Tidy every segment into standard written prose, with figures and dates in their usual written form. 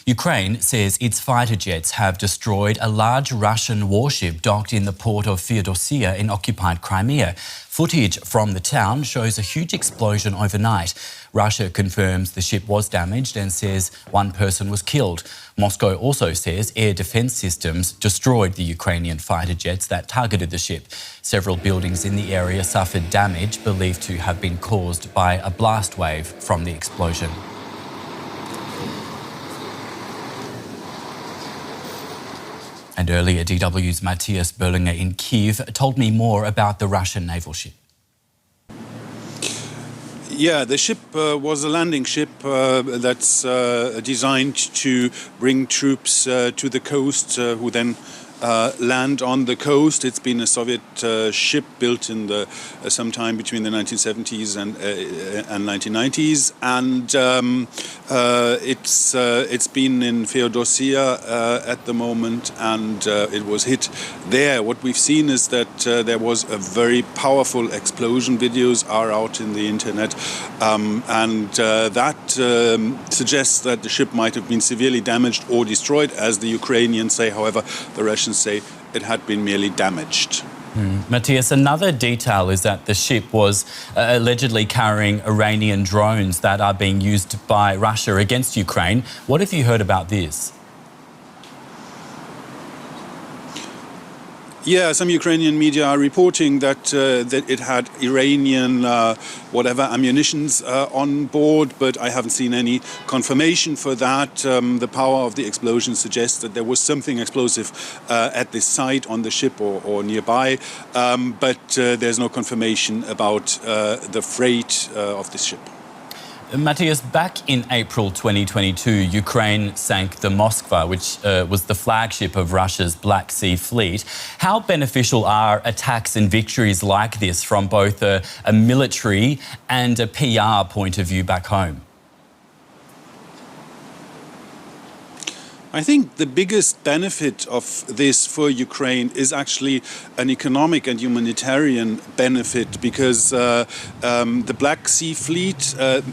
Ukraine says its fighter jets have destroyed a large Russian warship docked in the port of Feodosia in occupied Crimea. Footage from the town shows a huge explosion overnight. Russia confirms the ship was damaged and says one person was killed. Moscow also says air defence systems destroyed the Ukrainian fighter jets that targeted the ship. Several buildings in the area suffered damage believed to have been caused by a blast wave from the explosion. And earlier, DW's Matthias Berlinger in Kyiv told me more about the Russian naval ship. Yeah, the ship was a landing ship that's designed to bring troops to the coast who then land on the coast. It's been a Soviet ship built in the sometime between the 1970s and 1990s, and it's been in Feodosia at the moment, and it was hit there. What we've seen is that there was a very powerful explosion. Videos are out in the internet, and that suggests that the ship might have been severely damaged or destroyed, as the Ukrainians say. However, the Russians say it had been merely damaged. Matthias, another detail is that the ship was allegedly carrying Iranian drones that are being used by Russia against Ukraine. What have you heard about this? Yeah, some Ukrainian media are reporting that that it had Iranian munitions on board, but I haven't seen any confirmation for that. The power of the explosion suggests that there was something explosive at this site on the ship or nearby, but there's no confirmation about the freight of this ship. Matthias, back in April 2022, Ukraine sank the Moskva, which was the flagship of Russia's Black Sea Fleet. How beneficial are attacks and victories like this from both a military and a PR point of view back home? I think the biggest benefit of this for Ukraine is actually an economic and humanitarian benefit, because the Black Sea Fleet,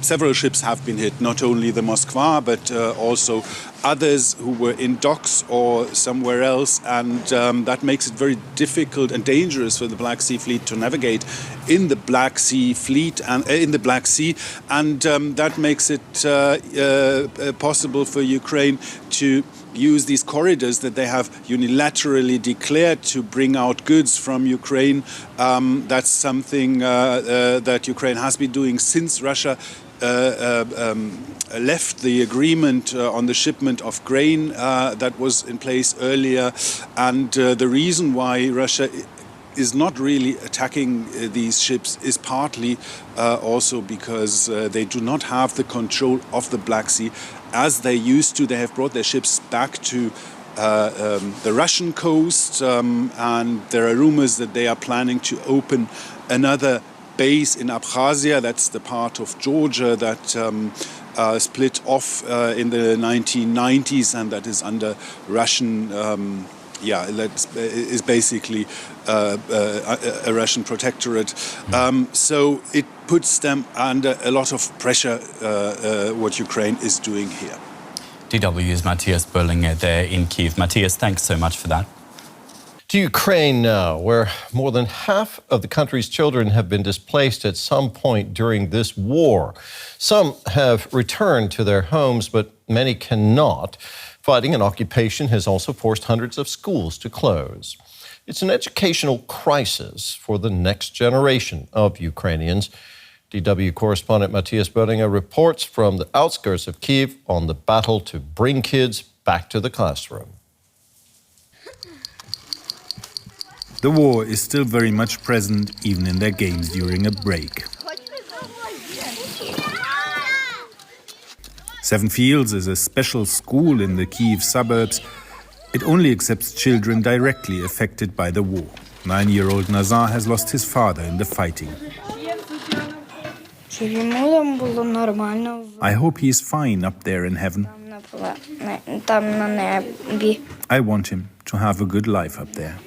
several ships have been hit, not only the Moskva, but also others who were in docks or somewhere else, and that makes it very difficult and dangerous for the Black Sea Fleet to navigate in the Black Sea Fleet and in the Black Sea, and that makes it possible for Ukraine to use these corridors that they have unilaterally declared to bring out goods from Ukraine. That's something that Ukraine has been doing since Russia left the agreement on the shipment of grain that was in place earlier. And the reason why Russia is not really attacking these ships is partly also because they do not have the control of the Black Sea as they used to. They have brought their ships back to the Russian coast, and there are rumors that they are planning to open another base in Abkhazia. That's the part of Georgia that split off in the 1990s, and that is under Russian that is basically a Russian protectorate. So it puts them under a lot of pressure, what Ukraine is doing here. DW's Matthias Berlinger there in Kyiv. Matthias, thanks so much for that. To Ukraine now, where more than half of the country's children have been displaced at some point during this war. Some have returned to their homes, but many cannot. Fighting and occupation has also forced hundreds of schools to close. It's an educational crisis for the next generation of Ukrainians. DW correspondent Matthias Berlinger reports from the outskirts of Kyiv on the battle to bring kids back to the classroom. The war is still very much present, even in their games during a break. Seven Fields is a special school in the Kyiv suburbs. It only accepts children directly affected by the war. 9-year-old Nazar has lost his father in the fighting. I hope he is fine up there in heaven. I want him to have a good life up there.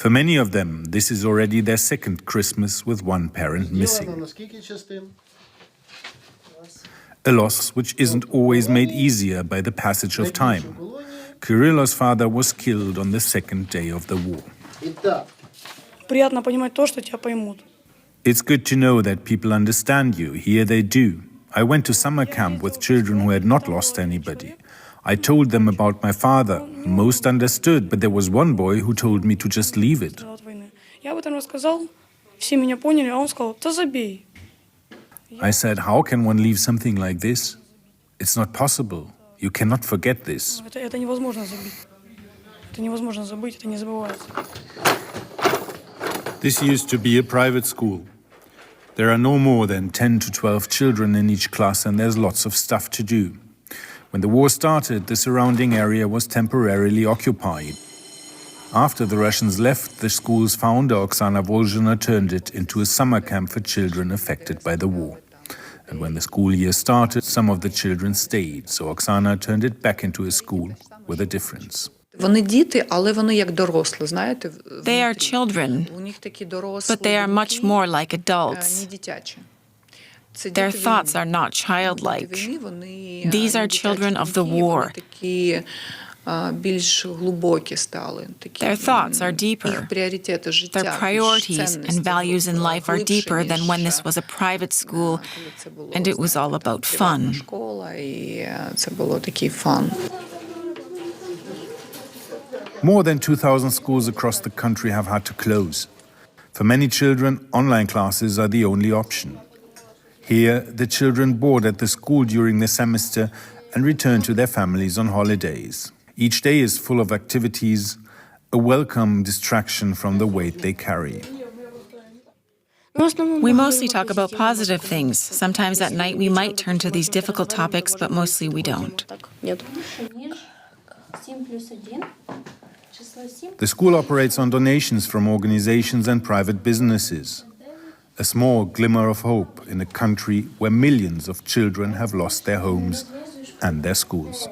For many of them, this is already their second Christmas with one parent missing. A loss which isn't always made easier by the passage of time. Kyrillo's father was killed on the second day of the war. Приятно понимать то, что тебя поймут. It's good to know that people understand you. Here they do. I went to summer camp with children who had not lost anybody. I told them about my father. Most understood, but there was one boy who told me to just leave it. Я об этом рассказал, все меня поняли, а он сказал: "Да забей." I said, how can one leave something like this? It's not possible. You cannot forget this. Это невозможно забыть. Это невозможно забыть, это не забывается. This used to be a private school. There are no more than 10 to 12 children in each class, and there's lots of stuff to do. When the war started, the surrounding area was temporarily occupied. After the Russians left, the school's founder, Oksana Volzhina, turned it into a summer camp for children affected by the war. And when the school year started, some of the children stayed, so Oksana turned it back into a school with a difference. Вони діти, але вони як дорослі, знаєте. They are children, but they are much more like adults. Their thoughts are not childlike. These are children of the war. Their thoughts are deeper. Their priorities and values in life are deeper than when this was a private school and it was all about fun. More than 2,000 schools across the country have had to close. For many children, online classes are the only option. Here, the children board at the school during the semester and return to their families on holidays. Each day is full of activities, a welcome distraction from the weight they carry. We mostly talk about positive things. Sometimes at night we might turn to these difficult topics, but mostly we don't. The school operates on donations from organizations and private businesses. A small glimmer of hope in a country where millions of children have lost their homes and their schools.